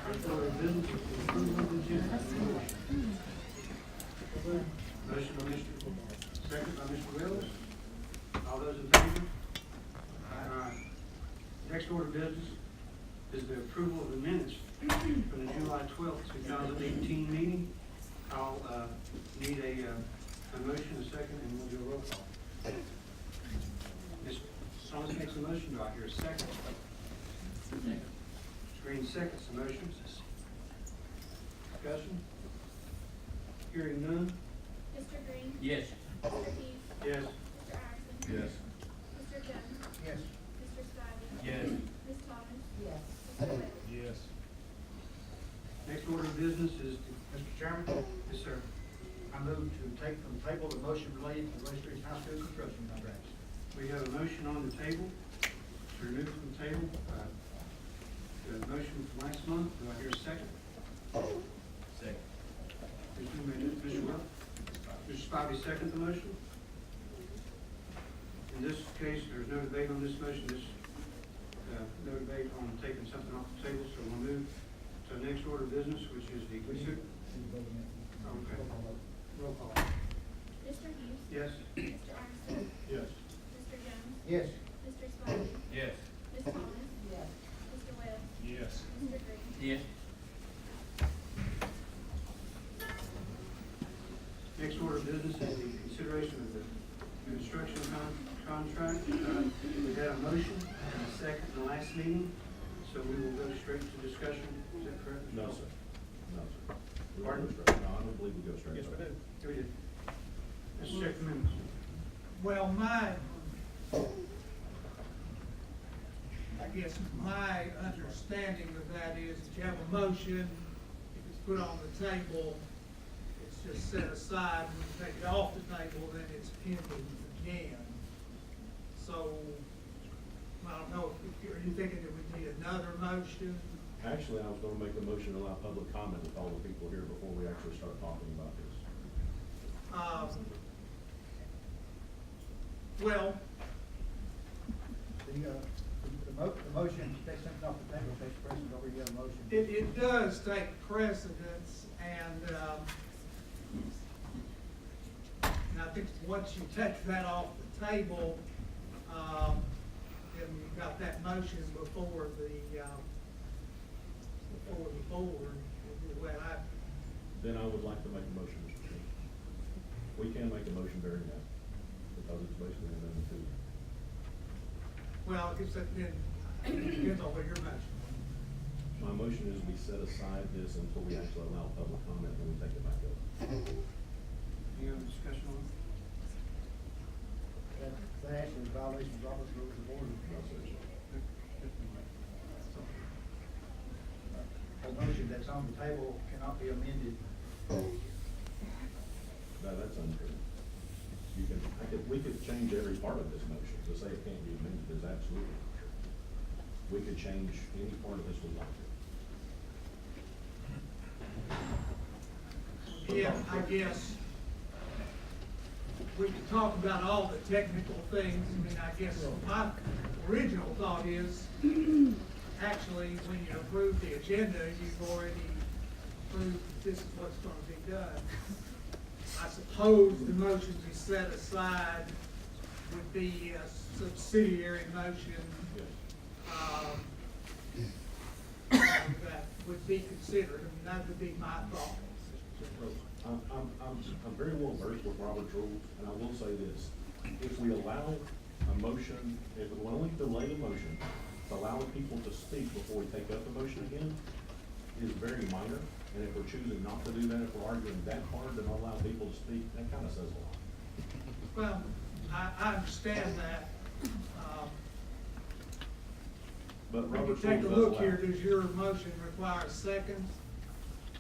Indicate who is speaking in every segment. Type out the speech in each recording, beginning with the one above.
Speaker 1: First order of business is the approval of the agenda. Motion by Mr. Second by Mr. Wills. All those in favor? Aye. Next order of business is the approval of the minutes from the July 12th, 2018 meeting. I'll need a motion, a second, and we'll do a roll call. Ms. Thomas makes a motion. Do I hear a second? Second. Green seconds the motion. Discussion? Hearing none?
Speaker 2: Mr. Green?
Speaker 3: Yes.
Speaker 2: Mr. Heath?
Speaker 1: Yes.
Speaker 2: Mr. Iverson?
Speaker 3: Yes.
Speaker 2: Mr. Jones?
Speaker 1: Yes.
Speaker 2: Mr. Spivey?
Speaker 3: Yes.
Speaker 2: Ms. Thomas?
Speaker 4: Yes.
Speaker 2: Mr. Webb?
Speaker 3: Yes.
Speaker 1: Next order of business is,
Speaker 5: Mr. Chairman,
Speaker 1: yes, sir.
Speaker 5: I move to take from the table the motion related to the West Ridge High School construction contracts.
Speaker 1: We have a motion on the table to remove from the table. The motion from last month. Do I hear a second?
Speaker 3: Second.
Speaker 1: Mr. Will? Mr. Spivey, second the motion. In this case, there's no debate on this motion. No debate on taking something off the table, so we'll move to the next order of business, which is the consider. Okay. Roll call.
Speaker 2: Mr. Heath?
Speaker 1: Yes.
Speaker 2: Mr. Iverson?
Speaker 3: Yes.
Speaker 2: Mr. Jones?
Speaker 5: Yes.
Speaker 2: Mr. Spivey?
Speaker 3: Yes.
Speaker 2: Ms. Thomas?
Speaker 4: Yes.
Speaker 2: Mr. Webb?
Speaker 3: Yes.
Speaker 2: Mr. Green?
Speaker 3: Yes.
Speaker 1: Next order of business is the consideration of the construction contract. We had a motion and a second in the last meeting, so we will go straight to discussion. Is that correct?
Speaker 6: No, sir. No, sir. We
Speaker 1: Pardon?
Speaker 6: don't go straight. No, I don't believe we go straight.
Speaker 1: Yes, we do. Yeah, we did. Let's check the minutes.
Speaker 7: Well, I guess my understanding of that is that you have a motion, if it's put on the table, it's just set aside. When you take it off the table, then it's pending again. So, I don't know, are you thinking that we need another motion?
Speaker 6: Actually, I was gonna make the motion to allow public comment with all the people here before we actually start talking about this.
Speaker 7: Well,
Speaker 5: The motion to take something off the table takes precedence over the other motion.
Speaker 7: it does take precedence, and I think once you take that off the table, then you've got that motion before the board. Well,
Speaker 6: Then I would like to make a motion, Mr. Chairman. We can make a motion during that, because it's basically an amendment to.
Speaker 7: well, I guess that then, depends on what your motion.
Speaker 6: My motion is we set aside this until we actually allow public comment, and we take it back up.
Speaker 1: Any other discussion on it?
Speaker 5: That actually is a violation of Robert's Rules of Order. A motion that's on the table cannot be amended.
Speaker 6: No, that's untrue. We could change every part of this motion. To say it can't be amended is absolutely not true. We could change any part of this we like to.
Speaker 7: Yeah, I guess we could talk about all the technical things. I mean, I guess my original thought is, actually, when you approve the agenda, you've already approved that this is what's gonna be done. I suppose the motion to set aside would be a subsidiary motion, that would be considered. I mean, that would be my thought.
Speaker 6: I'm very well versed with Robert's rules, and I will say this. If we allow a motion, if we only delay a motion, to allow people to speak before we take up the motion again, is very minor. And if we're choosing not to do that, if we're arguing that hard to not allow people to speak, that kind of says a lot.
Speaker 7: Well, I understand that.
Speaker 6: But
Speaker 7: We
Speaker 6: Robert's
Speaker 7: can take a
Speaker 6: rules does
Speaker 7: look here.
Speaker 6: allow.
Speaker 7: Does your motion require a second?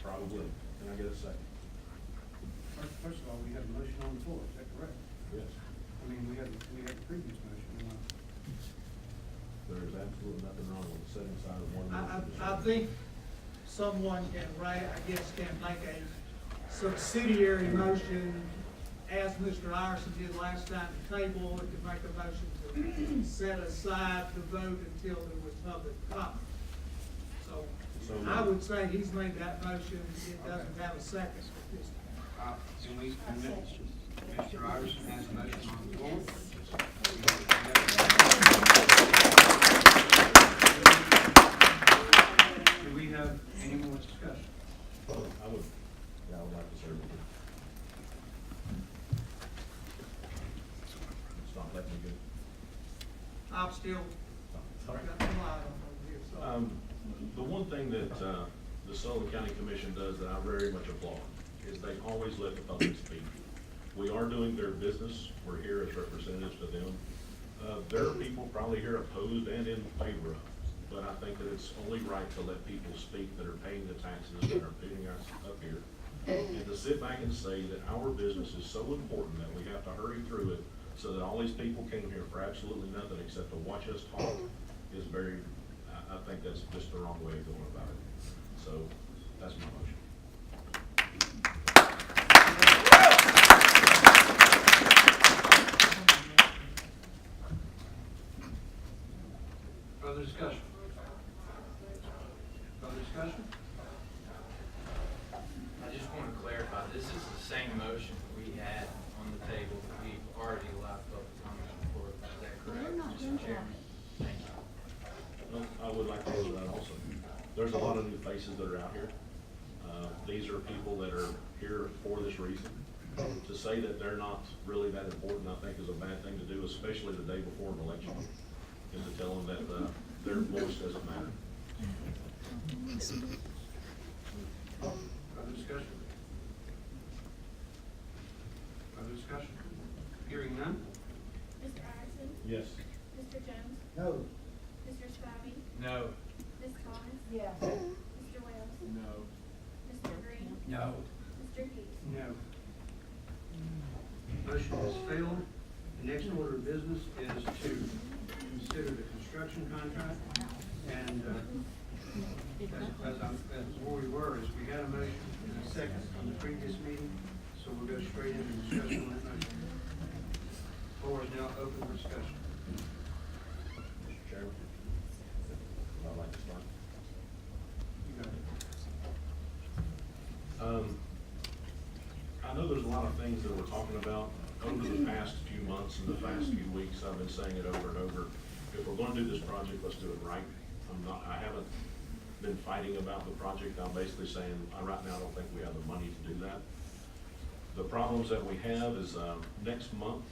Speaker 6: Probably. Can I get a second?
Speaker 1: First of all, we have a motion on the floor. Is that correct?
Speaker 6: Yes.
Speaker 1: I mean, we had the previous motion.
Speaker 6: There is absolutely nothing wrong with setting aside of one motion.
Speaker 7: I think someone can make a subsidiary motion, as Mr. Iverson did last time at the table, and can make a motion to set aside the vote until there was public comment. So
Speaker 6: So,
Speaker 7: I would say he's made that motion, it doesn't have a second at this time.
Speaker 1: Mr. Iverson has a motion on the floor. Do we have any more discussion?
Speaker 6: I would like to serve with you. It's not letting me go.
Speaker 7: I'm still
Speaker 6: Sorry.
Speaker 7: got the light on over here, so.
Speaker 6: The one thing that, the Sullivan County Commission does that I very much applaud is they always let the public speak. We are doing their business. We're here as representatives to them. There are people probably here opposed and in favor of, but I think that it's only right to let people speak that are paying the taxes that are putting us up here. And to sit back and say that our business is so important that we have to hurry through it so that all these people came here for absolutely nothing except to watch us talk is very, I think that's just the wrong way of going about it. So that's my motion.
Speaker 1: Further discussion? Further discussion?
Speaker 3: I just want to clarify, this is the same motion we had on the table that we've already allowed public comment for. Is that correct, Mr. Chairman? Thank you.
Speaker 6: Well, I would like to answer that also. There's a lot of new faces that are out here. These are people that are here for this reason. To say that they're not really that important, I think is a bad thing to do, especially the day before an election, is to tell them that their voice doesn't matter.
Speaker 1: Further discussion? Further discussion? Hearing none?
Speaker 2: Mr. Iverson?
Speaker 6: Yes.
Speaker 2: Mr. Jones?
Speaker 5: No.
Speaker 2: Mr. Spivey?
Speaker 3: No.
Speaker 2: Ms. Thomas?
Speaker 4: Yes.
Speaker 2: Mr. Wells?
Speaker 3: No.
Speaker 2: Mr. Green?
Speaker 1: No.
Speaker 2: Mr. Hughes?
Speaker 1: No. Motion has failed. The next order of business is to consider the construction contract. And as where we were, is we had a motion and a second on the previous meeting, so we'll go straight into discussion on that motion. Floor is now open for discussion.
Speaker 6: Mr. Chairman, I'd like to start.
Speaker 1: You got it.
Speaker 6: I know there's a lot of things that we're talking about over the past few months and the past few weeks. I've been saying it over and over. If we're going to do this project, let's do it right. I haven't been fighting about the project. I'm basically saying, right now, I don't think we have the money to do that. The problems that we have is, next month,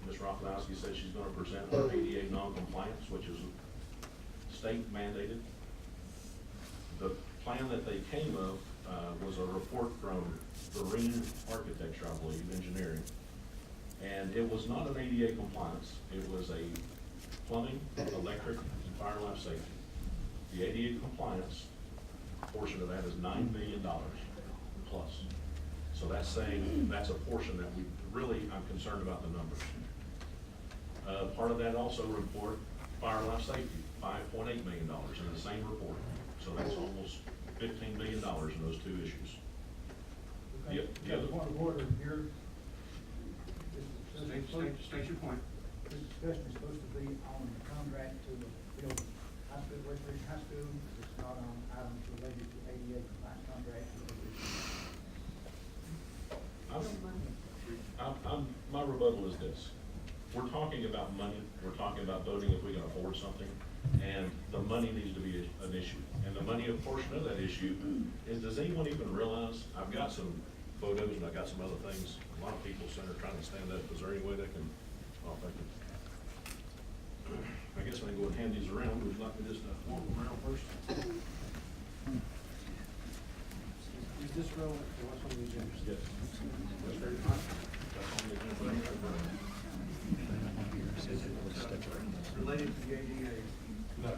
Speaker 6: Ms. Rafalowski said she's gonna present her ADA non-compliance, which is state mandated. The plan that they came of, was a report from Marine Architecture, I believe, engineering. And it was not an ADA compliance. It was a plumbing, electric, and fire life safety. The ADA compliance portion of that is $9 million plus. So that's saying, that's a portion that we really, I'm concerned about the numbers. Part of that also report, fire life safety, $5.8 million in the same report. So that's almost $15 million in those two issues. The other
Speaker 5: Point of order here.
Speaker 1: State your point.
Speaker 5: This discussion is supposed to be on the contract to build high school, West Ridge High School. It's not on items related to ADA compliance contract.
Speaker 6: my rebuttal is this. We're talking about money, we're talking about voting if we can afford something, and the money needs to be an issue. And the money, a portion of that issue is, does anyone even realize, I've got some photos and I've got some other things, a lot of people sitting there trying to stand up. Is there any way they can, oh, thank you. I guess I can go and hand these around. Would you like me to just walk them around first?
Speaker 1: Is this relevant to what's on the agenda?
Speaker 6: Yes. That's very fine. That's on the agenda.
Speaker 1: Related to the ADA?
Speaker 6: No.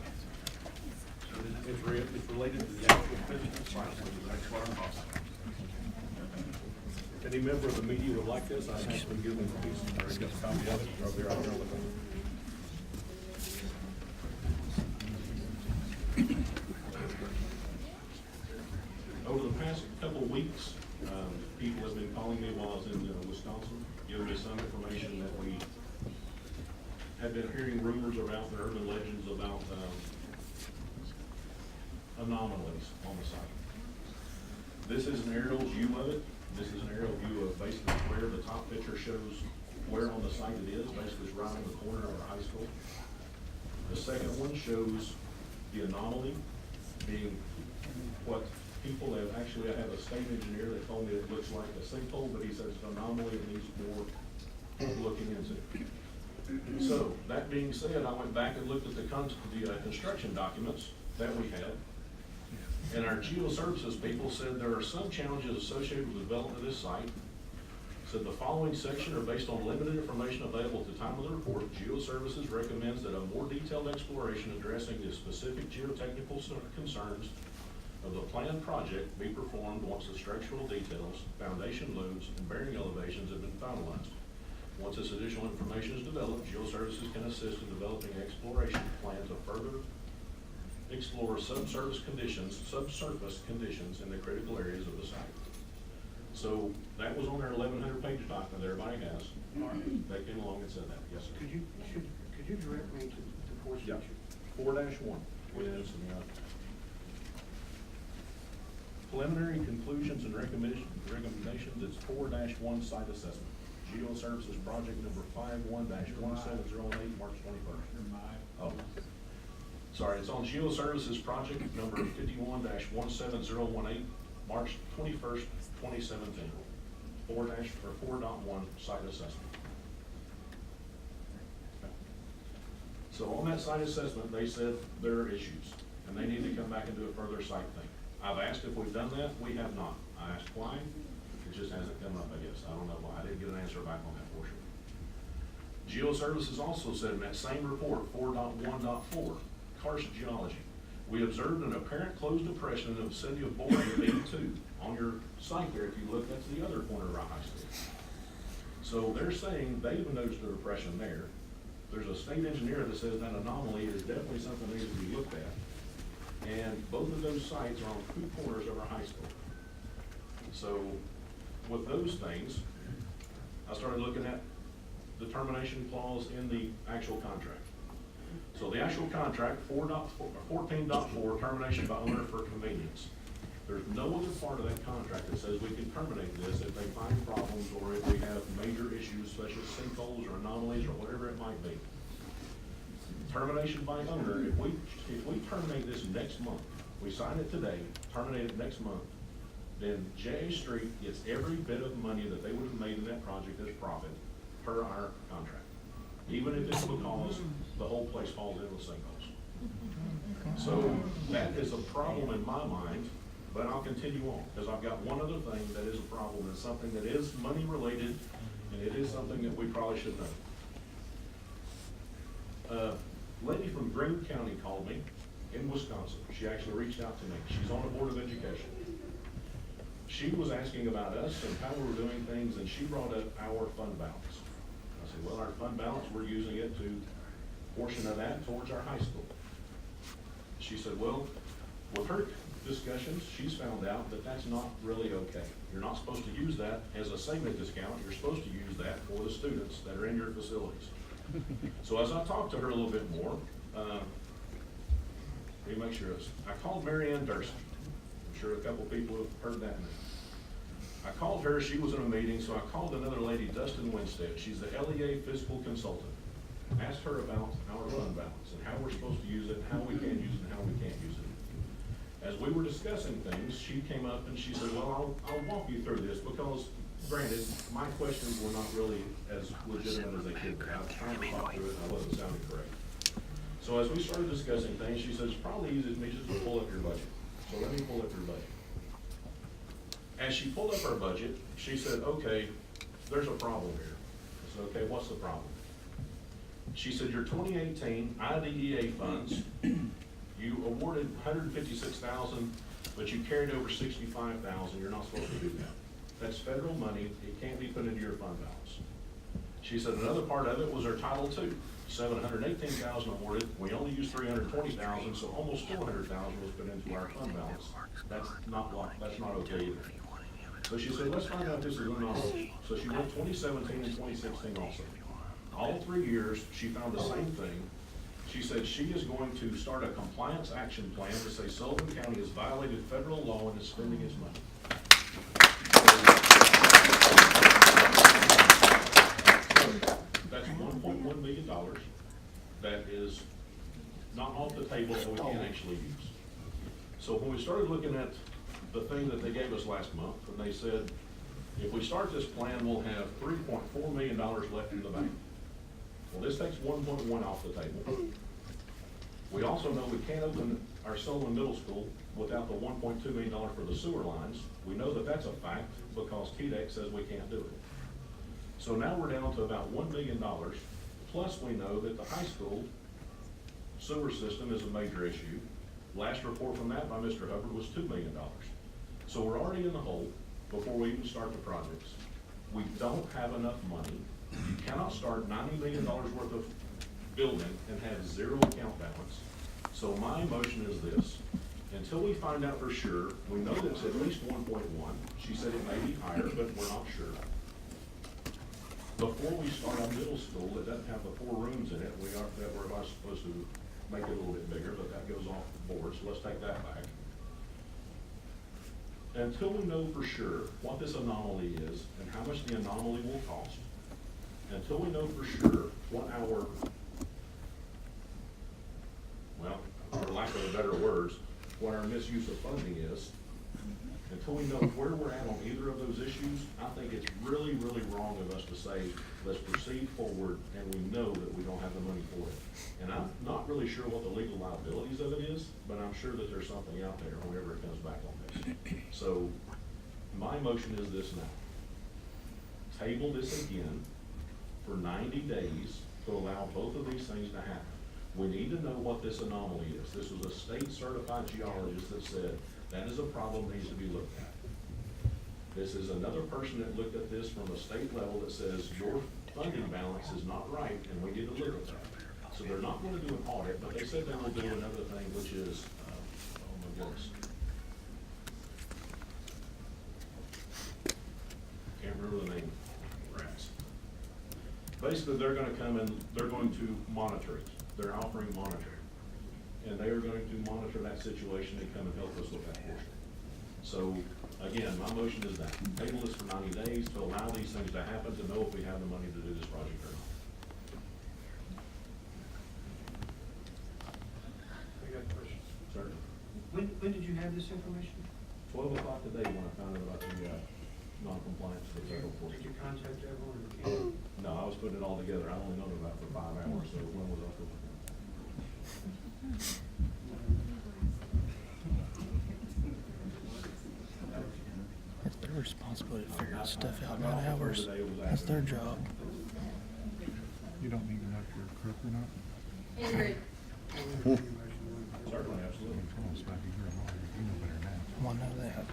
Speaker 6: It's related to the actual business license, that's what I'm talking about. If any member of the media would like this, I'd happily give them a piece, or get a copy of it, or be right there with them. Over the past couple of weeks, people have been calling me while I was in Wisconsin, giving me some information that we had been hearing rumors about, the urban legends about anomalies on the site. This is an aerial view of it. This is an aerial view of basically where the top picture shows where on the site it is. Basically, it's right on the corner of our high school. The second one shows the anomaly being what people have, actually, I have a state engineer that told me it looks like a sinkhole, but he says it's an anomaly and needs more looking into. So, that being said, I went back and looked at the construction documents that we had. And our geoservices people said there are some challenges associated with the development of this site. Said the following section are based on limited information available at the time of the report. Geoservices recommends that a more detailed exploration addressing the specific geotechnical concerns of the planned project be performed once the structural details, foundation loads, and bearing elevations have been finalized. Once this additional information is developed, Geoservices can assist in developing an exploration plan to further explore subsurface conditions in the critical areas of the site. So that was on their 1,100-page document that everybody has. They came along and said that. Yes, sir.
Speaker 1: Could you direct me to the portion?
Speaker 6: Yeah. 4-1 is preliminary conclusions and recommendations. It's 4-1 site assessment. Geoservices project number 51-1708, March 21st. Oh, sorry, it's on Geoservices project number 51-17018, March 21st, 2017. 4.1 site assessment. So on that site assessment, they said there are issues, and they need to come back and do a further site thing. I've asked if we've done that. We have not. I asked why. It just hasn't come up, I guess. I don't know why. I didn't get an answer back on that portion. Geoservices also said in that same report, 4.1.4, karst geology. We observed an apparent closed depression in the vicinity of B.O.E. B2. On your site there, if you look, that's the other corner of our high school. So they're saying they even noticed a depression there. There's a state engineer that says that anomaly is definitely something that needs to be looked at. And both of those sites are on two corners of our high school. So with those things, I started looking at the termination clause in the actual contract. So the actual contract, 14.4, termination by owner for convenience. There's no other part of that contract that says we can terminate this if they find problems or if we have major issues such as sinkholes or anomalies or whatever it might be. Termination by owner, if we terminate this next month, we sign it today, terminate it next month, then J.A. Street gets every bit of money that they would have made in that project as profit per our contract. Even if it's because the whole place falls into sinkholes. So that is a problem in my mind, but I'll continue on, because I've got one other thing that is a problem. It's something that is money related, and it is something that we probably should know. A lady from Greene County called me in Wisconsin. She actually reached out to me. She's on the Board of Education. She was asking about us and how we were doing things, and she brought up our fund balance. I said, well, our fund balance, we're using it to portion of that towards our high school. She said, well, with her discussions, she's found out that that's not really okay. You're not supposed to use that as a savings discount. You're supposed to use that for the students that are in your facilities. So as I talked to her a little bit more, let me make sure I called Mary Ann Durst. I'm sure a couple people have heard that name. I called her, she was in a meeting, so I called another lady, Dustin Winstead. She's the LEA fiscal consultant. Asked her about our fund balance and how we're supposed to use it, how we can use it, and how we can't use it. As we were discussing things, she came up and she said, well, I'll walk you through this because, granted, my questions were not really as legitimate as they could be. I was trying to talk through it and I wasn't sounding correct. So as we started discussing things, she says, it's probably easy for me just to pull up your budget. So let me pull up your budget. As she pulled up her budget, she said, okay, there's a problem here. I said, okay, what's the problem? She said, your 2018 IDEA funds, you awarded $156,000, but you carried over $65,000. You're not supposed to do that. That's federal money. It can't be put into your fund balance. She said another part of it was our Title II, $718,000 awarded. We only used $320,000, so almost $400,000 was put into our fund balance. That's not okay either. So she said, let's find out if this is an anomaly. So she went 2017 and 2016 also. All 3 years, she found the same thing. She said she is going to start a compliance action plan to say Sullivan County has violated federal law and is spending its money. That's $1.1 million that is not off the table that we can actually use. So when we started looking at the thing that they gave us last month, and they said, if we start this plan, we'll have $3.4 million left in the bank. Well, this takes 1.1 off the table. We also know we can't open our Sullivan Middle School without the $1.2 million for the sewer lines. We know that that's a fact because TDEC says we can't do it. So now we're down to about $1 million, plus we know that the high school sewer system is a major issue. Last report from that by Mr. Hubbard was $2 million. So we're already in the hole before we even start the projects. We don't have enough money. You cannot start $90 million worth of building and have zero account balance. So my motion is this: until we find out for sure, we know that it's at least 1.1. She said it may be higher, but we're not sure. Before we start our middle school, it doesn't have the 4 rooms in it. We're supposed to make it a little bit bigger, but that goes off the board, so let's take that back. Until we know for sure what this anomaly is and how much the anomaly will cost, until we know for sure what our, well, for lack of better words, what our misuse of funding is, until we know where we're at on either of those issues, I think it's really, really wrong of us to say, let's proceed forward, and we know that we don't have the money for it. And I'm not really sure what the legal liabilities of it is, but I'm sure that there's something out there whenever it comes back on this. So my motion is this now: table this again for 90 days to allow both of these things to happen. We need to know what this anomaly is. This was a state certified geologist that said that is a problem that needs to be looked at. This is another person that looked at this from a state level that says your funding balance is not right and we need to look at that. So they're not going to do an audit, but they said they will do another thing, which is, oh my goodness. Can't remember the name. Rats. Basically, they're going to come and they're going to monitor it. They're offering monitoring. And they are going to monitor that situation and come and help us with that portion. So, again, my motion is that. Table this for 90 days to allow these things to happen, to know if we have the money to do this project or not.
Speaker 1: I got a question.
Speaker 6: Sir?
Speaker 1: When did you have this information?
Speaker 6: 12 o'clock today when I found out about the non-compliance for federal
Speaker 1: Did you
Speaker 6: portion.
Speaker 1: contact everyone or the county?
Speaker 6: No, I was putting it all together. I only known about it for 5 hours, so when was I supposed to?
Speaker 4: It's their responsibility to figure this stuff out, not ours. That's their job.
Speaker 8: You don't need to know if you're a crook or not.
Speaker 2: Ingrid,
Speaker 6: Certainly, absolutely.
Speaker 8: Control might be here tomorrow. You know better than that.
Speaker 4: I know that.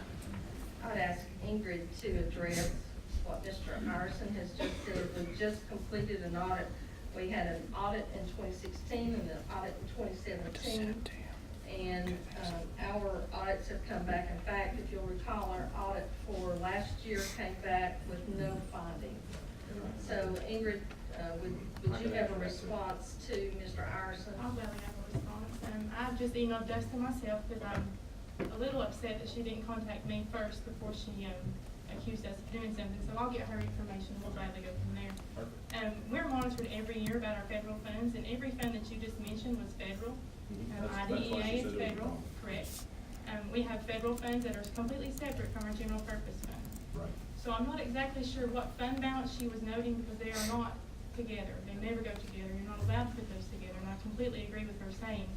Speaker 9: I'd ask Ingrid to address what Mr. Iverson has just said. We just completed an audit. We had an audit in 2016 and an audit in 2017. And our audits have come back. In fact, if you'll recall, our audit for last year came back with no finding. So Ingrid, would you have a response to Mr. Iverson?
Speaker 10: I'll gladly have a response. I've just emailed Justin myself because I'm a little upset that she didn't contact me first before she accused us of doing something. So I'll get her information. We'll gladly go from there. We're monitored every year about our federal funds, and every fund that you just mentioned was federal.
Speaker 6: That's why she
Speaker 10: IDEA
Speaker 6: said
Speaker 10: is
Speaker 6: it was
Speaker 10: federal,
Speaker 6: wrong.
Speaker 10: correct. We have federal funds that are completely separate from our general purpose fund.
Speaker 6: Right.
Speaker 10: So I'm not exactly sure what fund balance she was noting because they are not together. They never go together. You're not allowed to put those together. And I completely agree with her saying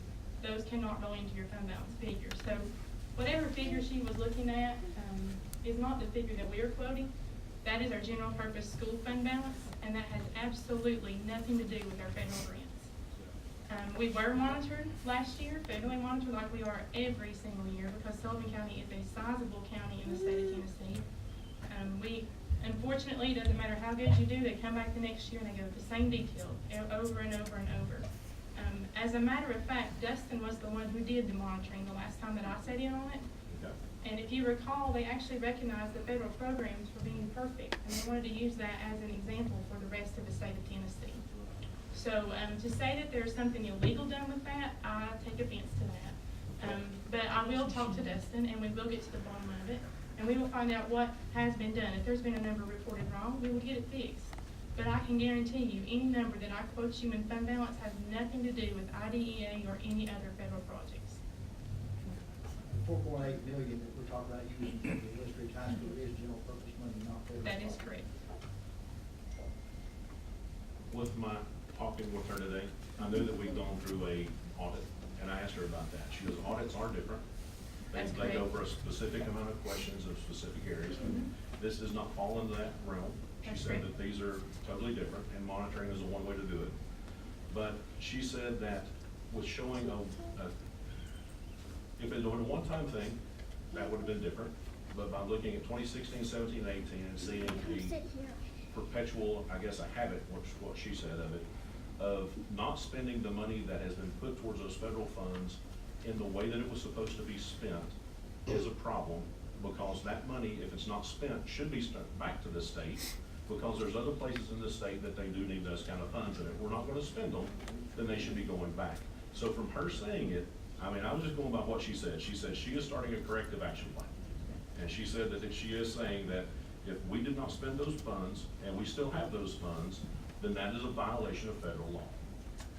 Speaker 10: those cannot roll into your fund balance figure. So whatever figure she was looking at is not the figure that we are quoting. That is our general purpose school fund balance, and that has absolutely nothing to do with our federal grants. We were monitored last year, federally monitored like we are every single year because Sullivan County is a sizable county in the state of Tennessee. Unfortunately, it doesn't matter how good you do, they come back the next year and they go with the same detail over and over and over. As a matter of fact, Dustin was the one who did the monitoring the last time that I sat in on it.
Speaker 6: Okay.
Speaker 10: And if you recall, they actually recognized the federal programs for being perfect, and they wanted to use that as an example for the rest of the state of Tennessee. So, to say that there's something illegal done with that, I take offense to that. But I will talk to Dustin, and we will get to the bottom of it, and we will find out what has been done. If there's been a number reported wrong, we will get it fixed. But I can guarantee you, any number that I quote you in fund balance has nothing to do with IDEA or any other federal projects.
Speaker 5: 4.8 million that we're talking about using for the West Ridge High School is general purpose money, not federal.
Speaker 10: That is
Speaker 5: funds.
Speaker 10: correct.
Speaker 6: With my talking with her today, I knew that we'd gone through a audit, and I asked her about that. She goes, audits are different.
Speaker 10: That's
Speaker 6: They go
Speaker 10: correct.
Speaker 6: for a specific amount of questions of specific areas.
Speaker 10: Mhm.
Speaker 6: This does not fall into that realm. She
Speaker 10: That's
Speaker 6: said
Speaker 10: correct.
Speaker 6: that these are totally different, and monitoring is the one way to do it. But she said that with showing if it were a one-time thing, that would have been different. But by looking at 2016, 17, 18, and seeing the perpetual, I guess, a habit, which is what she said of it, of not spending the money that has been put towards those federal funds in the way that it was supposed to be spent is a problem, because that money, if it's not spent, should be spent back to the state, because there's other places in the state that they do need those kind of funds, and if we're not gonna spend them, then they should be going back. So from her saying it, I mean, I was just going by what she said. She said she is starting a corrective action plan. And she said that she is saying that if we did not spend those funds, and we still have those funds, then that is a violation of federal law.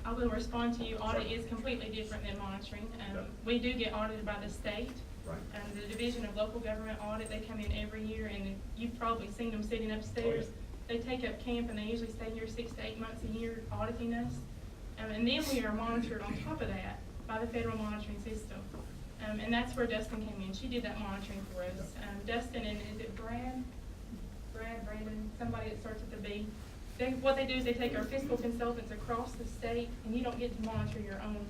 Speaker 10: I will respond to you. Audit is completely different than monitoring.
Speaker 6: Yep.
Speaker 10: We do get audited by the state.
Speaker 6: Right.
Speaker 10: The Division of Local Government Audit, they come in every year, and you've probably seen them sitting upstairs.
Speaker 6: Oh,
Speaker 10: They take up camp, and they usually stay here 6 to 8 months a year auditing us. And then we are monitored on top of that by the federal monitoring system. And that's where Dustin came in. She did that monitoring for us. Dustin and, is it Brandon, somebody that starts with the B. What they do is they take our fiscal consultants across the state, and you don't get to monitor your own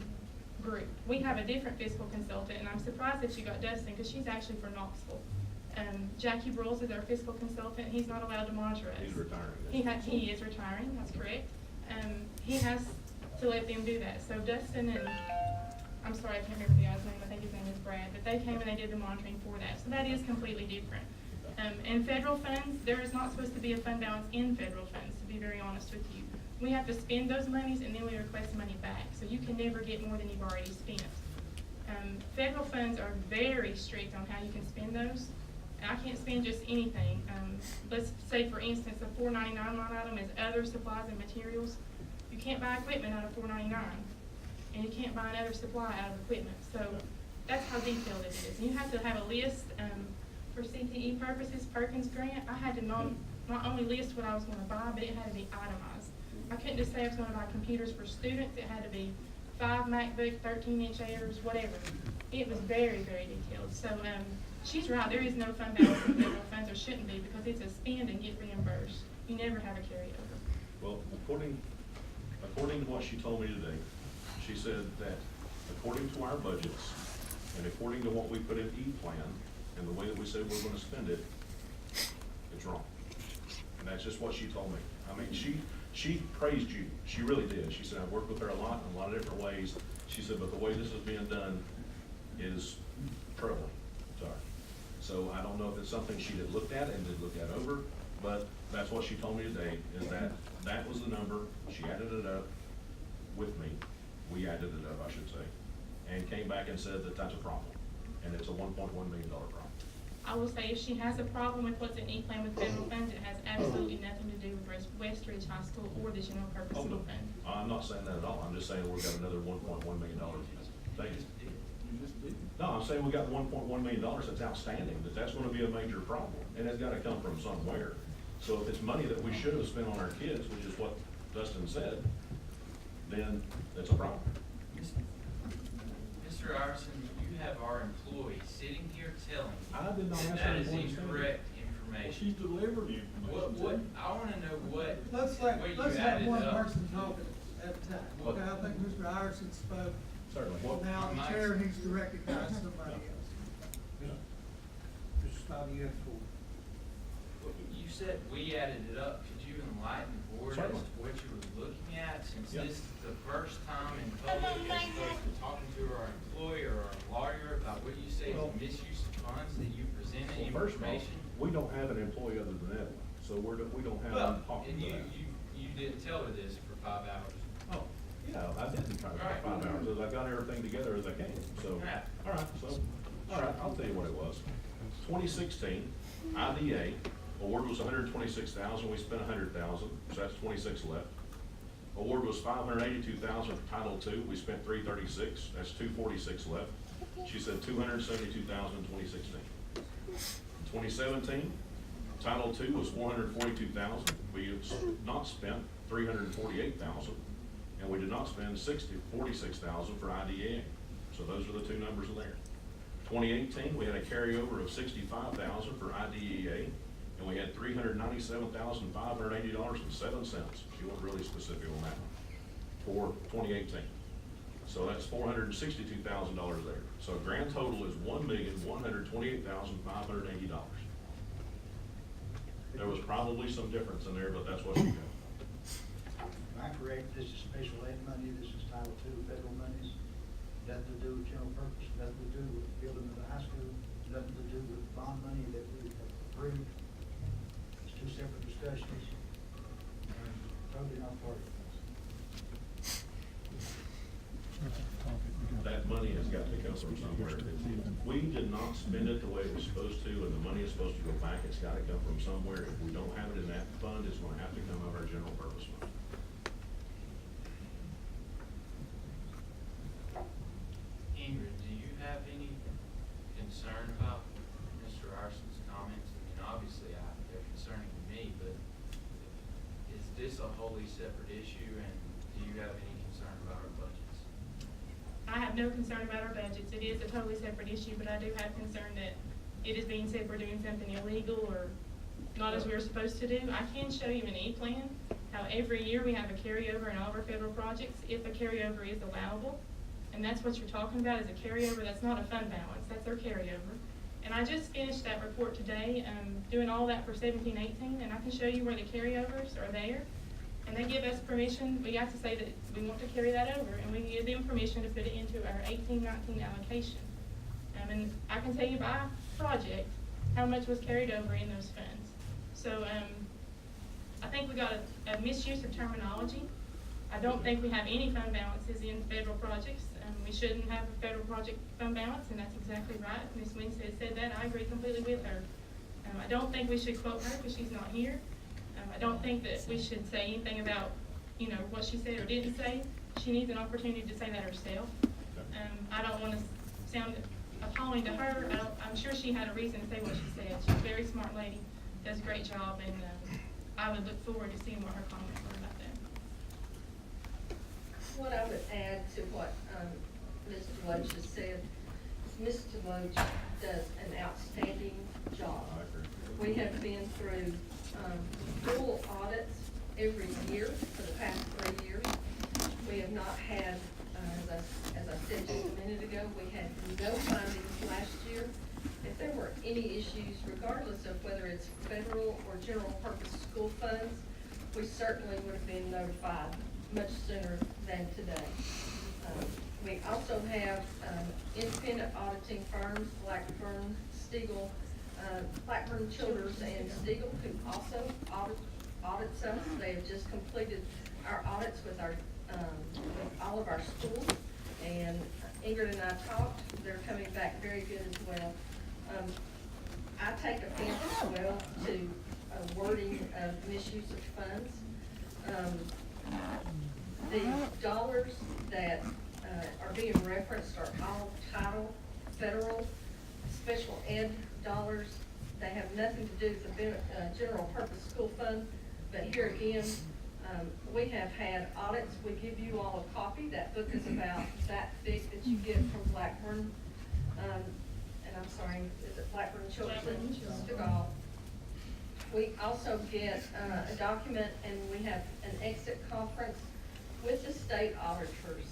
Speaker 10: group. We have a different fiscal consultant, and I'm surprised that you got Dustin, because she's actually from Knoxville. Jackie Broyles is our fiscal consultant. He's not allowed to monitor us.
Speaker 6: He's retiring.
Speaker 10: He is retiring, that's correct. He has to let them do that. So Dustin and, I'm sorry, I can't remember the guy's name, I think his name is Brad, but they came and they did the monitoring for that. So that is completely different. And federal funds, there is not supposed to be a fund balance in federal funds, to be very honest with you. We have to spend those monies, and then we request money back. So you can never get more than you've already spent. Federal funds are very strict on how you can spend those. And I can't spend just anything. Let's say, for instance, a $4.99 line item is other supplies and materials. You can't buy equipment out of $4.99, and you can't buy another supply out of equipment. So that's how detailed it is. And you have to have a list. For CTE purposes, Perkins grant, I had to not only list what I was going to buy, but it had to be itemized. I couldn't just say I was going to buy computers for students. It had to be 5 MacBook, 13-inch Airs, whatever. It was very, very detailed. So she's right. There is no fund balance in federal funds, or shouldn't be, because it's a spend and get reimbursed. You never have a carryover.
Speaker 6: Well, according to what she told me today, she said that according to our budgets, and according to what we put in E-Plan, and the way that we said we're gonna spend it, it's wrong. And that's just what she told me. I mean, she praised you. She really did. She said, I've worked with her a lot in a lot of different ways. She said, but the way this is being done is troubling to her. So I don't know if it's something she did look at and did look at over, but that's what she told me today, is that that was the number. She added it up with me. We added it up, I should say, and came back and said that that's a problem. And it's a $1.1 million problem.
Speaker 10: I will say, if she has a problem with what's in E-Plan with federal funds, it has absolutely nothing to do with West Ridge High School or the general purpose
Speaker 6: Oh, no.
Speaker 10: fund.
Speaker 6: I'm not saying that at all. I'm just saying we've got another $1.1 million. Thank you. No, I'm saying we got $1.1 million that's outstanding, that's gonna be a major problem, and it's gotta come from somewhere. So if it's money that we should have spent on our kids, which is what Dustin said, then it's a problem.
Speaker 3: Mr. Iverson, you have our employee sitting here telling
Speaker 6: I did not
Speaker 3: you
Speaker 6: ask
Speaker 3: that
Speaker 6: her
Speaker 3: is
Speaker 6: to send it.
Speaker 3: incorrect
Speaker 8: Well,
Speaker 3: information.
Speaker 8: she's delivered the
Speaker 3: What,
Speaker 8: information.
Speaker 3: I wanna know what
Speaker 7: Let's
Speaker 3: you
Speaker 7: have
Speaker 3: added
Speaker 7: one
Speaker 3: up.
Speaker 7: person talking at a time. Okay, I think Mr. Iverson spoke.
Speaker 6: Certainly.
Speaker 7: Now the
Speaker 3: Mike's-
Speaker 7: chair needs to recognize somebody else.
Speaker 1: Mr. Spivey, you have the floor.
Speaker 3: You said we added it up. Could you enlighten the board as to
Speaker 6: Certainly.
Speaker 3: what you were looking at? Since
Speaker 6: Yeah.
Speaker 3: this is the first time in public as opposed to talking to our employee or our lawyer about what you say
Speaker 6: Well-
Speaker 3: is misuse of funds, that you presented
Speaker 6: Well, first of all,
Speaker 3: information.
Speaker 6: we don't have an employee other than Evelyn, so we don't have
Speaker 3: Well,
Speaker 6: them talking
Speaker 3: and
Speaker 6: to that.
Speaker 3: you didn't tell her this for 5 hours.
Speaker 6: Yeah, I didn't try to
Speaker 3: Right.
Speaker 6: 5 hours, as I got everything together as I came, so,
Speaker 3: Yeah.
Speaker 6: all right, I'll tell you what it was. 2016, IDA, award was 126,000, we spent 100,000, so that's 26 left. Award was 582,000 for Title II, we spent 336, that's 246 left. She said 272,000 in 2016. 2017, Title II was 442,000, we have not spent 348,000, and we did not spend 46,000 for IDA. So those are the two numbers in there. 2018, we had a carryover of 65,000 for IDEA, and we had $397,580.07. She wasn't really specific on that one, for 2018. So that's $462,000 there. So grand total is $1,128,580. There was probably some difference in there, but that's what she got.
Speaker 5: Am I correct, this is special ed money, this is Title II federal monies, nothing to do with general purpose, nothing to do with building of the high school, nothing to do with bond money that we have approved. It's two separate discussions, and totally not part of this.
Speaker 6: That money has got to come from somewhere. We did not spend it the way it was supposed to, and the money is supposed to go back, it's gotta come from somewhere. If we don't have it in that fund, it's gonna have to come out of our general purpose fund.
Speaker 3: Ingrid, do you have any concern about Mr. Arson's comments? I mean, obviously, they're concerning to me, but is this a wholly separate issue, and do you have any concern about our budgets?
Speaker 10: I have no concern about our budgets. It is a totally separate issue, but I do have concern that it is being said we're doing something illegal or not as we're supposed to do. I can show you an E-plan, how every year we have a carryover in all of our federal projects, if a carryover is allowable. And that's what you're talking about, is a carryover. That's not a fund balance, that's their carryover. And I just finished that report today, doing all that for 17-18, and I can show you where the carryovers are there. And they give us permission, we have to say that we want to carry that over, and we give them permission to put it into our 18-19 allocation. And I can tell you by project how much was carried over in those funds. So, I think we got a misuse of terminology. I don't think we have any fund balances in federal projects. We shouldn't have a federal project fund balance, and that's exactly right. Ms. Winstead said that, I agree completely with her. I don't think we should quote her because she's not here. I don't think that we should say anything about, you know, what she said or didn't say. She needs an opportunity to say that herself. I don't want to sound appalling to her. I'm sure she had a reason to say what she said. She's a very smart lady, does a great job, and I would look forward to seeing what her comments were about that.
Speaker 9: What I would add to what Mr. Loach has said, Mr. Loach does an outstanding job.
Speaker 6: I agree.
Speaker 9: We have been through full audits every year for the past 3 years. We have not had, as I said just a minute ago, we had no findings last year. If there were any issues, regardless of whether it's federal or general purpose school funds, we certainly would have been notified much sooner than today. We also have independent auditing firms, Blackburn, Stiegel, Blackburn Childers and Stiegel, who also audits us. They have just completed our audits with all of our schools, and Ingrid and I talked. They're coming back very good as well. I take offense as well to wording of misuse of funds. The dollars that are being referenced are all title, federal, special ed dollars. They have nothing to do with the general purpose school fund. But here again, we have had audits. We give you all a copy. That book is about that thick that you get from Blackburn. And I'm sorry, is it Blackburn Children's? We also get a document, and we have an exit conference with the state auditors.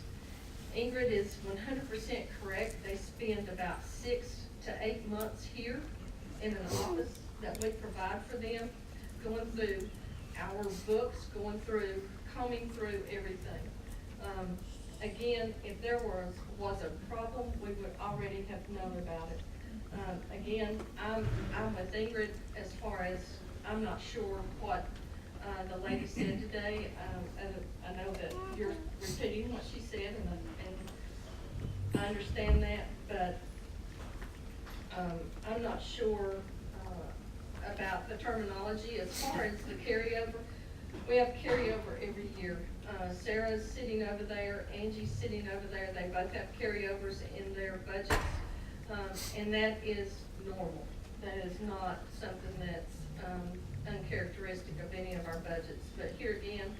Speaker 9: Ingrid is 100% correct. They spend about 6 to 8 months here in an office that we provide for them, going through our books, combing through everything. Again, if there was a problem, we would already have known about it. Again, I'm with Ingrid as far as I'm not sure what the lady said today. I know that you're repeating what she said, and I understand that, but, I'm not sure, about the terminology as far as the carryover. We have carryover every year. Sarah's sitting over there, Angie's sitting over there, they both have carryovers in their budgets, and that is normal. That is not something that's, uncharacteristic of any of our budgets. But here again,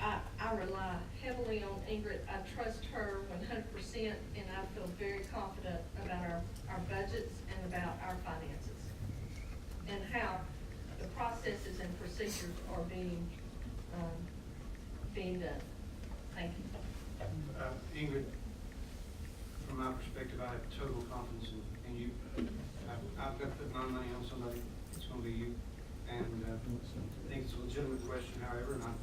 Speaker 9: I rely heavily on Ingrid. I trust her 100%, and I feel very confident about our budgets and about our finances and how the processes and procedures are being done. Thank you.
Speaker 1: Ingrid, from my perspective, I have total confidence in you. I've got to put my money on somebody, it's gonna be you. And I think it's a legitimate question, however, and I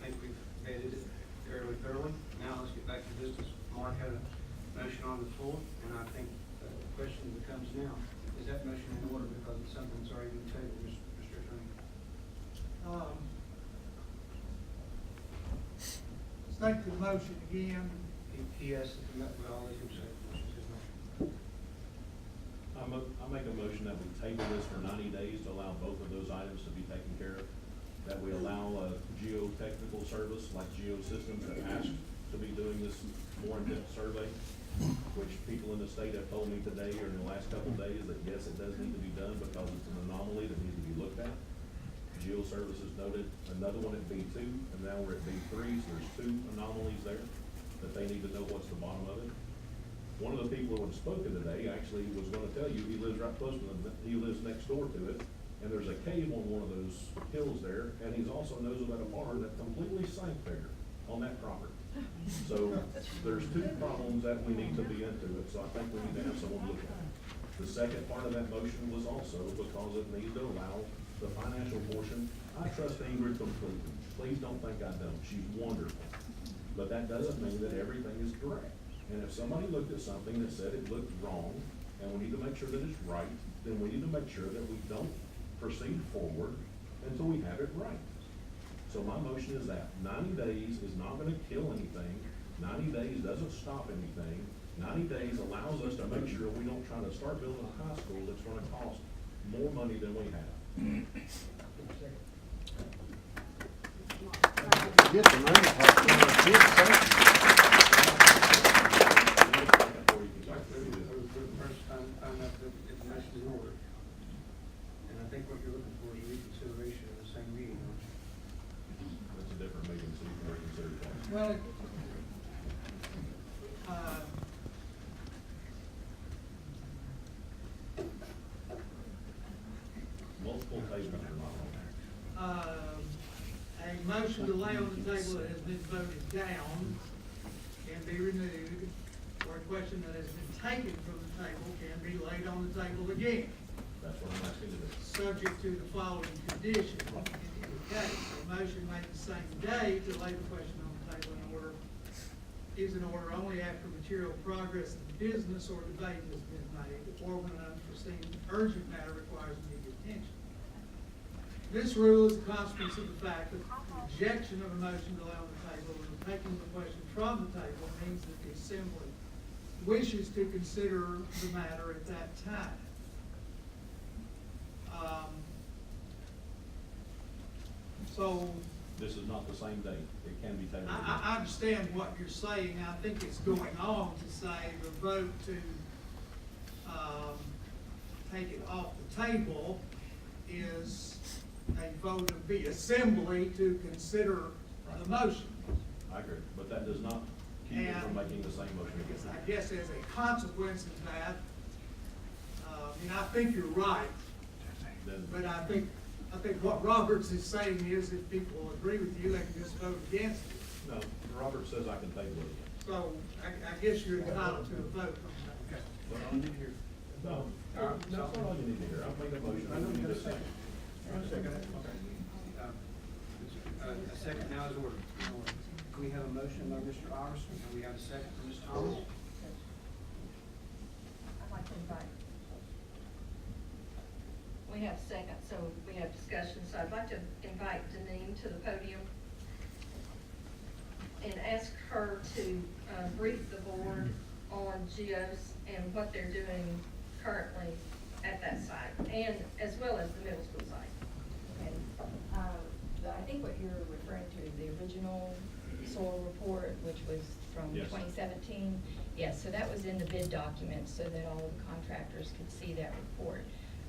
Speaker 1: think we've vetted it fairly thoroughly. Now, let's get back to business. Mark had a motion on the floor, and I think the question becomes now, is that motion in order because it's something that's already been tabled, Mr. Attorney?
Speaker 7: State the motion again.
Speaker 1: He asked, well, I'll let him say the motion, his motion.
Speaker 6: I make a motion that we table this for 90 days to allow both of those items to be taken care of. That we allow a geotechnical service like Geosystems that asked to be doing this more in-depth survey, which people in the state have told me today or in the last couple of days that yes, it does need to be done because it's an anomaly that needs to be looked at. Geoservices noted another one at B2, and now we're at B3, so there's 2 anomalies there that they need to know what's the bottom of it. One of the people who had spoken today actually was gonna tell you, he lives right close to them, he lives next door to it, and there's a cave on one of those hills there, and he also knows about a barn that completely sank there on that property. So there's 2 problems that we need to be into it, so I think we need to have someone look at it. The second part of that motion was also because it needs to allow the financial portion. I trust Ingrid completely. Please don't think I don't. She's wonderful. But that doesn't mean that everything is correct. And if somebody looked at something that said it looked wrong, and we need to make sure that it's right, then we need to make sure that we don't proceed forward until we have it right. So my motion is that 90 days is not gonna kill anything. 90 days doesn't stop anything. 90 days allows us to make sure we don't try to start building a high school that's gonna cost more money than we have.
Speaker 11: Get the money,
Speaker 1: First time that the motion is in order. And I think what you're looking for is reconsideration of the same meeting, aren't you?
Speaker 6: That's a different meeting, so you can reconsider that.
Speaker 7: Well,
Speaker 6: Multiple tables are not on there.
Speaker 7: a motion to lay on the table that has been voted down can be renewed, or a question that has been taken from the table can be laid on the table again,
Speaker 6: That's what I'm asking to do.
Speaker 7: subject to the following conditions. In the case, a motion made the same day to lay the question on the table is in order only after material progress in business or debate has been made, or when an unforeseen urgent matter requires immediate attention. This rule is a consequence of the fact that the rejection of a motion to lay on the table and the taking of the question from the table means that the Assembly wishes to consider the matter at that time. So
Speaker 6: This is not the same date. It can be tabled.
Speaker 7: I understand what you're saying. I think it's going on to say the vote to take it off the table is a vote of the Assembly to consider the motion.
Speaker 6: I agree, but that does not keep you from making the same motion again.
Speaker 7: I guess as a consequence of that, I think you're right,
Speaker 6: Then,
Speaker 7: but I think what Roberts is saying is if people agree with you, they can just vote against it.
Speaker 6: no, Robert says I can table it.
Speaker 7: So I guess you're entitled to a vote from that.
Speaker 6: Well, I need to hear. No, that's not all you need to hear. I've made a motion. I don't need a second.
Speaker 1: A second now is ordered. We have a motion by Mr. Iverson, and we have a second from Ms. Thomas.
Speaker 9: I'd like to invite. We have a second, so we have discussion. So I'd like to invite Deneen to the podium and ask her to brief the board on GEOS and what they're doing currently at that site, and as well as the middle school site.
Speaker 11: Okay. I think what you're referring to is the original soil report, which was from
Speaker 6: Yes.
Speaker 11: 2017. Yes, so that was in the bid document so that all of the contractors could see that report.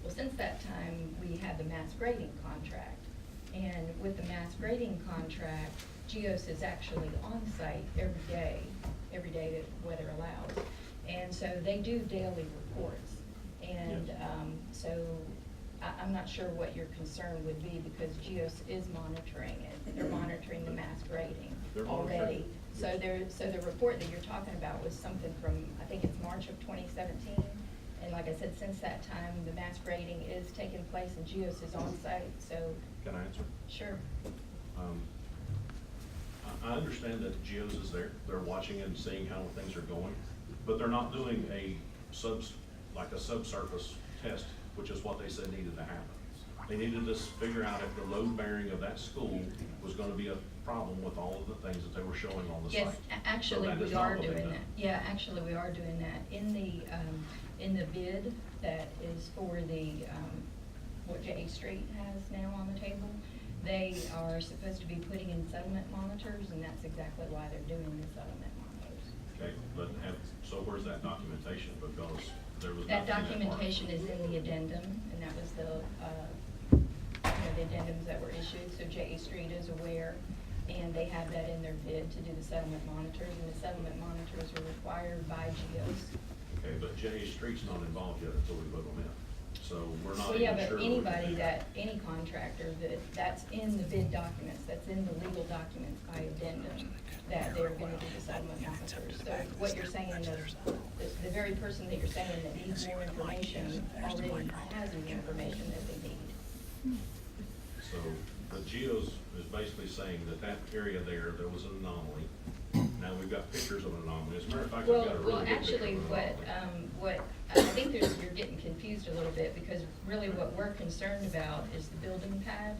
Speaker 11: Well, since that time, we had the mass grading contract. And with the mass grading contract, GEOS is actually on site every day that weather allows. And so they do daily reports. And
Speaker 6: Yes.
Speaker 11: so I'm not sure what your concern would be because GEOS is monitoring it. They're monitoring the mass grading
Speaker 6: They're monitoring
Speaker 11: already.
Speaker 6: it.
Speaker 11: So the report that you're talking about was something from, I think it's March of 2017. And like I said, since that time, the mass grading is taking place and GEOS is on site, so.
Speaker 6: Can I answer?
Speaker 11: Sure.
Speaker 6: I understand that GEOS is there, they're watching and seeing how things are going, but they're not doing a subsurface test, which is what they said needed to happen. They needed to figure out if the load bearing of that school was gonna be a problem with all of the things that they were showing on the site.
Speaker 11: Yes, actually,
Speaker 6: So that is
Speaker 11: we
Speaker 6: not
Speaker 11: are
Speaker 6: what they've
Speaker 11: doing
Speaker 6: done.
Speaker 11: that. Yeah, actually, we are doing that. In the bid that is for the, what J Street has now on the table, they are supposed to be putting in settlement monitors, and that's exactly why they're doing the settlement monitors.
Speaker 6: Okay, but so where's that documentation? Because there was
Speaker 11: That
Speaker 6: nothing in part.
Speaker 11: documentation is in the addendum, and that was the addendums that were issued, so J Street is aware, and they have that in their bid to do the settlement monitors, and the settlement monitors are required by GEOS.
Speaker 6: Okay, but J Street's not involved yet until we put them in, so we're not
Speaker 11: Well, yeah,
Speaker 6: even sure.
Speaker 11: but anybody any contractor that's in the bid documents, that's in the legal documents by addendum, that they're gonna do the settlement monitors. So what you're saying is, the very person that you're saying that needs more information already has the information that they need.
Speaker 6: So, the GEOS is basically saying that area there was an anomaly. Now, we've got pictures of an anomaly. As a matter of fact, I've got a really good picture
Speaker 11: Actually,
Speaker 6: of an anomaly.
Speaker 11: what, I think you're getting confused a little bit, because really what we're concerned about is the building pad.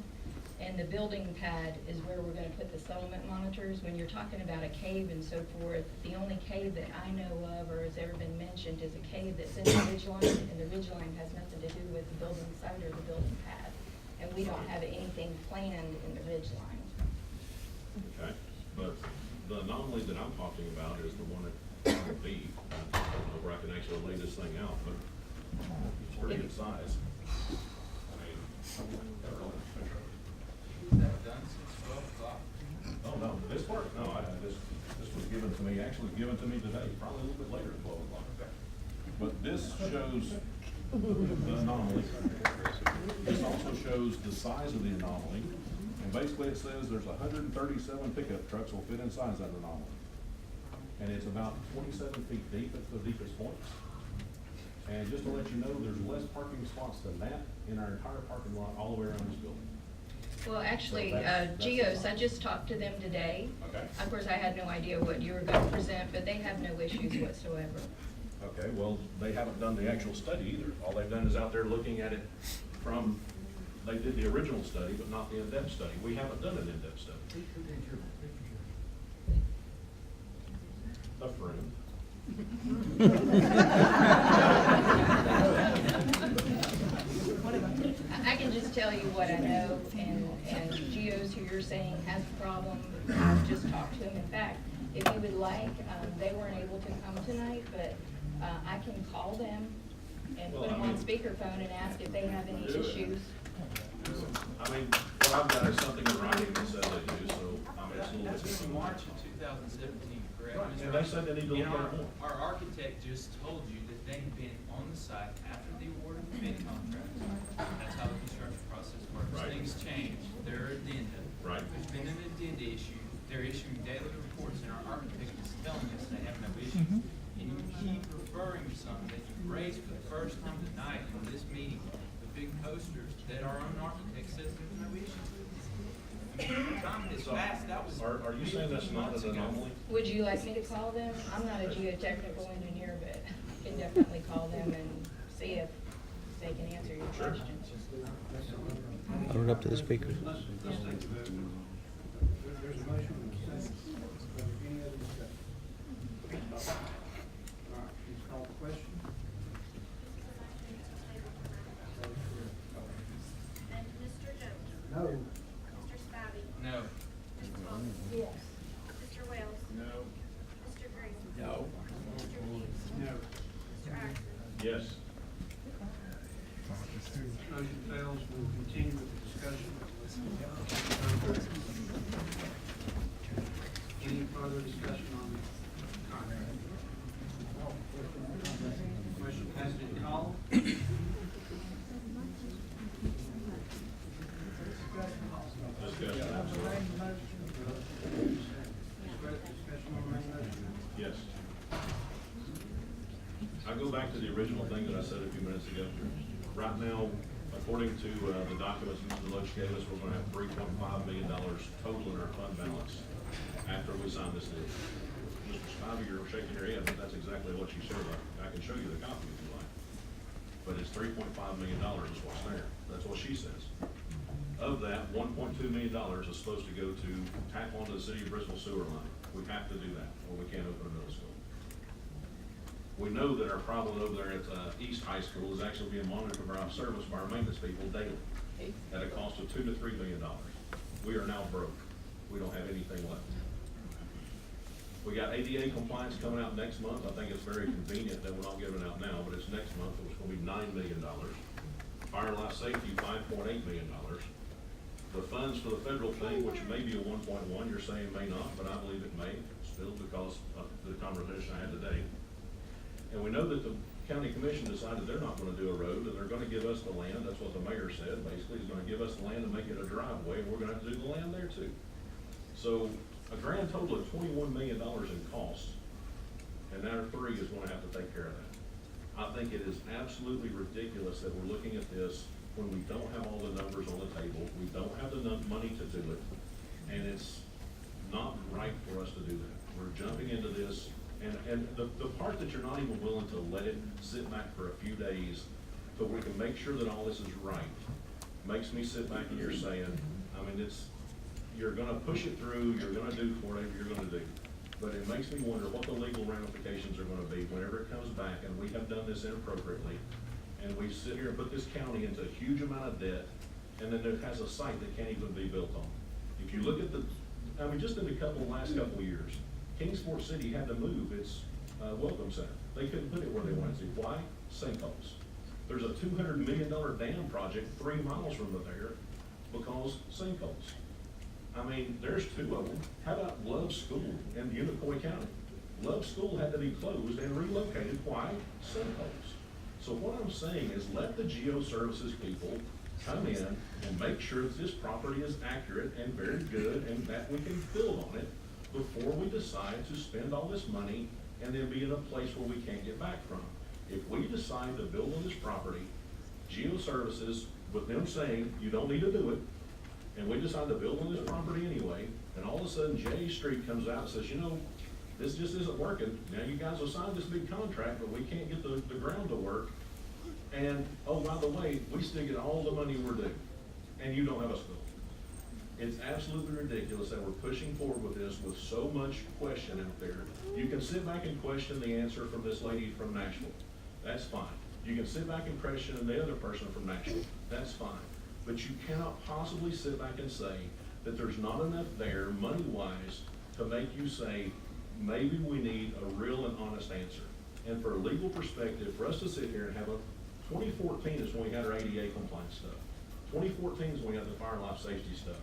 Speaker 11: And the building pad is where we're gonna put the settlement monitors. When you're talking about a cave and so forth, the only cave that I know of or has ever been mentioned is a cave that's in the ridgeline, and the ridgeline has nothing to do with the building site or the building pad. And we don't have anything planned in the ridgeline.
Speaker 6: Okay, but the anomaly that I'm talking about is the one at B. I don't know where I can actually lay this thing out, but it's pretty good size. I mean,
Speaker 3: That done since 12 o'clock.
Speaker 6: oh, no, this part, no, this was given to me, actually given to me today, probably a little bit later than 12 o'clock. But this shows the anomaly. This also shows the size of the anomaly, and basically it says there's 137 pickup trucks will fit inside that anomaly. And it's about 27 feet deep at the deepest points. And just to let you know, there's less parking spots than that in our entire parking lot all the way around this building.
Speaker 11: Well, actually,
Speaker 6: So that's
Speaker 11: GEOS,
Speaker 6: the
Speaker 11: I just talked to them today.
Speaker 6: Okay.
Speaker 11: Of course, I had no idea what you were gonna present, but they have no issues whatsoever.
Speaker 6: Okay, well, they haven't done the actual study either. All they've done is out there looking at it from, they did the original study, but not the in-depth study. We haven't done an in-depth study. A friend.
Speaker 11: I can just tell you what I know, and GEOS, who you're saying has a problem, I've just talked to him. In fact, if you would like, they weren't able to come tonight, but I can call them and put them on speakerphone and ask if they have any issues.
Speaker 6: I mean, what I've got is something in writing that says they do, so, I mean, it's a little
Speaker 3: That's
Speaker 6: bit.
Speaker 3: from March of 2017, correct?
Speaker 6: Right,
Speaker 3: Mr.
Speaker 6: and they said they need to
Speaker 3: And
Speaker 6: look at it more.
Speaker 3: Our architect just told you that they had been on the site after the award of the bid contract. That's how the construction process works.
Speaker 6: Right.
Speaker 3: Things change, there are addenda.
Speaker 6: Right.
Speaker 3: There's been an addenda issue, they're issuing daily reports, and our architect is telling us they have no issues. And you keep referring to something that you raised for the first time tonight in this meeting, the big posters that our own architect says there's no issues. I mean, time has passed, that was.
Speaker 6: Are you saying that's not an anomaly?
Speaker 11: Would you like me to call them? I'm not a geotechnical engineer, but I can definitely call them and see if they can answer your
Speaker 6: Sure.
Speaker 11: questions.
Speaker 4: it up to the speakers.
Speaker 1: Let's take the vote. There's a motion and a second. Any other discussion? All right, please call the question.
Speaker 2: And Mr. Jones?
Speaker 5: No.
Speaker 2: Mr. Spivey?
Speaker 3: No.
Speaker 2: Ms. Thomas?
Speaker 9: Yes.
Speaker 2: Mr. Wells?
Speaker 3: No.
Speaker 2: Mr. Green?
Speaker 3: No.
Speaker 2: Mr. Keys?
Speaker 1: No.
Speaker 2: Mr. Iverson?
Speaker 6: Yes.
Speaker 1: Motion fails. We'll continue with the discussion. Any further discussion on the contract? Question has been called.
Speaker 6: Discussion.
Speaker 1: Discussion on the main motion.
Speaker 6: Yes. I go back to the original thing that I said a few minutes ago. Right now, according to the documents Mr. Deloach gave us, we're gonna have $3.5 million total in our fund balance after we sign this deal. Mr. Spivey, you're shaking your head, but that's exactly what she said. I can show you the copy if you like. But it's $3.5 million is what's there. That's what she says. Of that, $1.2 million is supposed to go to tap onto the city of Bristol sewer line. We have to do that, or we can't open a middle school. We know that our problem over there at East High School is actually being monitored by our service by our maintenance people daily at a cost of $2 to $3 million. We are now broke. We don't have anything left. We got ADA compliance coming out next month. I think it's very convenient that we're not giving out now, but it's next month. It's gonna be $9 million. Fire and life safety, $5.8 million. The funds for the federal thing, which may be a 1.1, you're saying may not, but I believe it may still because of the conversation I had today. And we know that the county commission decided they're not gonna do a road, and they're gonna give us the land. That's what the mayor said, basically. He's gonna give us the land and make it a driveway, and we're gonna have to do the land there too. So a grand total of $21 million in costs, and our three is gonna have to take care of that. I think it is absolutely ridiculous that we're looking at this when we don't have all the numbers on the table, we don't have the money to do it, and it's not right for us to do that. We're jumping into this, and the part that you're not even willing to let it sit back for a few days so we can make sure that all this is right, makes me sit back and you're saying, I mean, you're gonna push it through, you're gonna do whatever you're gonna do. But it makes me wonder what the legal ramifications are gonna be whenever it comes back, and we have done this inappropriately, and we sit here and put this county into a huge amount of debt, and then it has a site that can't even be built on. If you look at just in the last couple of years, Kingsport City had to move its welcome center. They couldn't put it where they wanted to. Why? Sinkholes. There's a $200 million dam project 3 miles from there because sinkholes. I mean, there's 2 of them. How about Love School in Unicoi County? Love School had to be closed and relocated. Why? Sinkholes. So what I'm saying is let the Geo Services people come in and make sure that this property is accurate and very good and that we can build on it before we decide to spend all this money and then be in a place where we can't get back from. If we decide to build on this property, Geo Services, with them saying you don't need to do it, and we decide to build on this property anyway, and all of a sudden J Street comes out and says, you know, this just isn't working. Now you guys have signed this big contract, but we can't get the ground to work. And, oh, by the way, we still get all the money we're due, and you don't have a school. It's absolutely ridiculous that we're pushing forward with this with so much question out there. You can sit back and question the answer from this lady from Nashville. That's fine. You can sit back and question the other person from Nashville. That's fine. But you cannot possibly sit back and say that there's not enough there, money-wise, to make you say, maybe we need a real and honest answer. And for a legal perspective, for us to sit here and have 2014 is when we had our ADA compliance stuff. 2014 is when we had the fire and life safety stuff.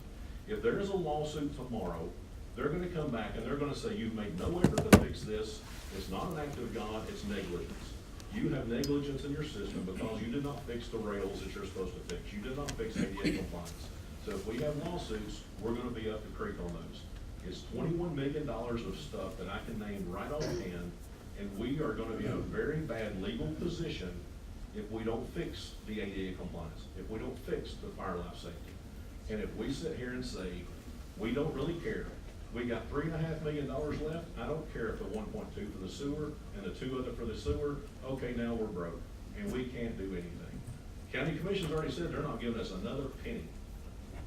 Speaker 6: If there is a lawsuit tomorrow, they're gonna come back and they're gonna say, you've made no effort to fix this. It's not an act of God, it's negligence. You have negligence in your system because you did not fix the rails that you're supposed to fix. You did not fix ADA compliance. So if we have lawsuits, we're gonna be up the creek on those. It's $21 million of stuff that I can name right offhand, and we are gonna be in a very bad legal position if we don't fix the ADA compliance, if we don't fix the fire life safety. And if we sit here and say, we don't really care, we got $3.5 million left, I don't care if the 1.2 for the sewer and the 2 other for the sewer, okay, now we're broke, and we can't do anything. County Commission's already said they're not giving us another penny.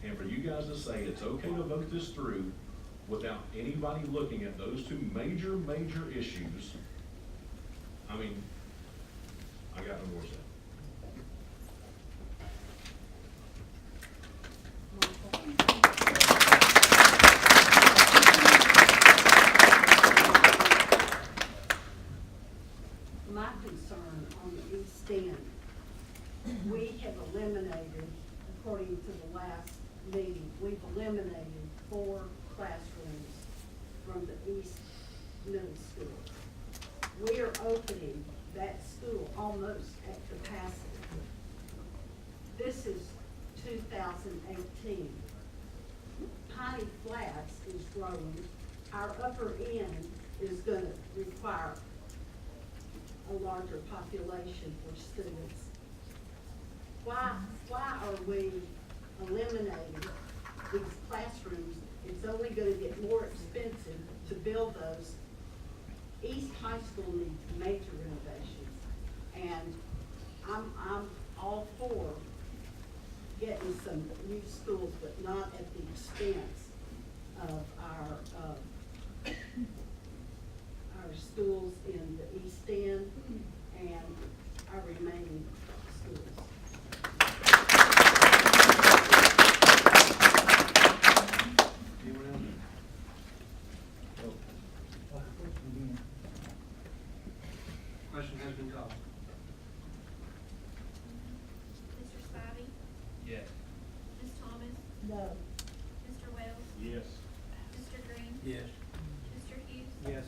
Speaker 6: And for you guys to say it's okay to vote this through without anybody looking at those two major issues, I mean, I got no more to say.
Speaker 12: My concern on the east end, we have eliminated, according to the last meeting, we've eliminated 4 classrooms from the east middle school. We are opening that school almost at capacity. This is 2018. Piney Flats is growing. Our upper end is gonna require a larger population for students. Why are we eliminating these classrooms? It's only gonna get more expensive to build those. East High School needs major renovations, and I'm all for getting some new schools, but not at the expense of our schools in the east end and our remaining schools.
Speaker 1: Anyone else? Question has been called.
Speaker 2: Mr. Spivey,
Speaker 3: Yes.
Speaker 2: Ms. Thomas,
Speaker 12: No.
Speaker 2: Mr. Wells,
Speaker 6: Yes.
Speaker 2: Mr. Green,
Speaker 1: Yes.
Speaker 2: Mr. Hughes,
Speaker 1: Yes.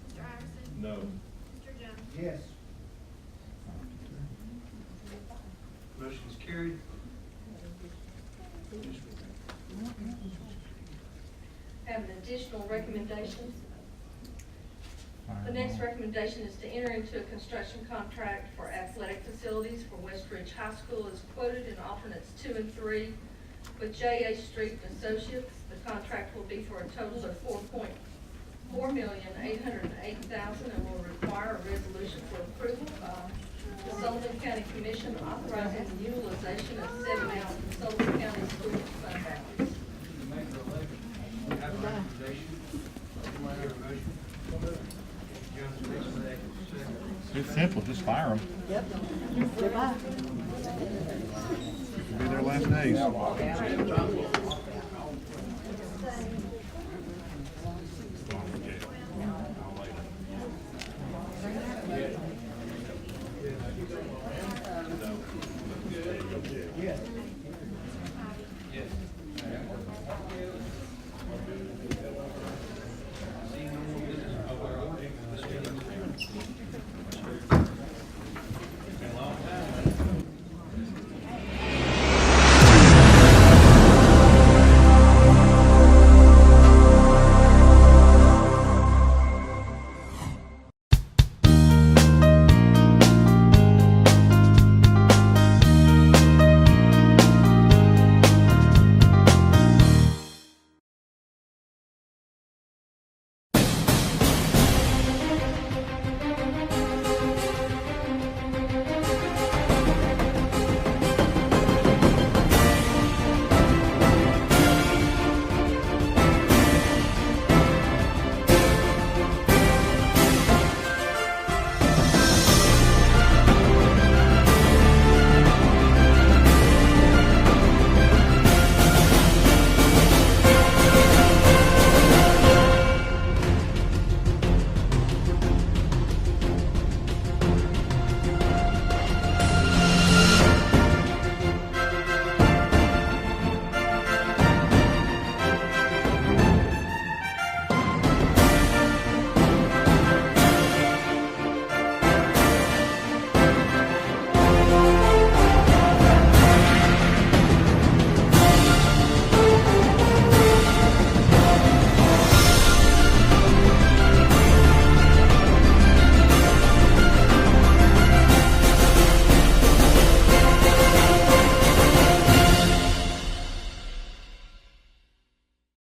Speaker 2: Mr. Iverson,
Speaker 6: No.
Speaker 2: Mr. Jones.
Speaker 5: Yes.
Speaker 1: Motion is carried.
Speaker 9: Have an additional recommendation. The next recommendation is to enter into a construction contract for athletic facilities for West Ridge High School as quoted in alternates 2 and 3 with J.A. Street and Associates. The contract will be for a total of $4,808,000 and will require a resolution for approval by the Sullivan County Commission authorizing the utilization of said amount in Sullivan County School fund balance.
Speaker 1: We have a recommendation. Anyone have a motion? Jones makes that second.
Speaker 8: It's simple, just fire them.
Speaker 12: Yep. Goodbye.
Speaker 8: It'll be their last days.